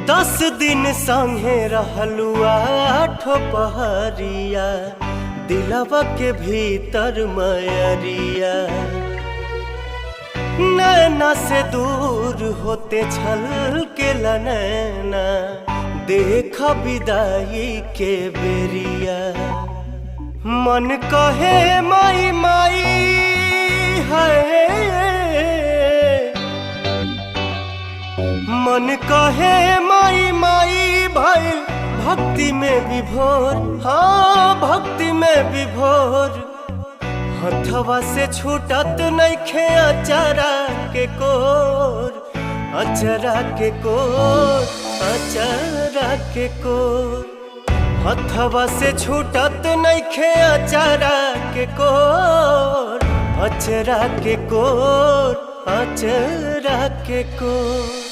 10 दिन संगे रहलू आठो पहरिया, दिलवा के भीतर मयरिया। नैना से दूर होते छल के नैना, देखा विदाई के बेरिया। मन कहे माई माई है, मन कहे माई माई भाई भक्ति में विभोर। हाँ भक्ति में विभोर, हथवा से छूटत नइखे अचरा के कोर, अचरा के कोर, अचरा के कोर। हथवा से छूटत नइखे अचरा के कोर, अचरा के कोर, अचरा के कोर।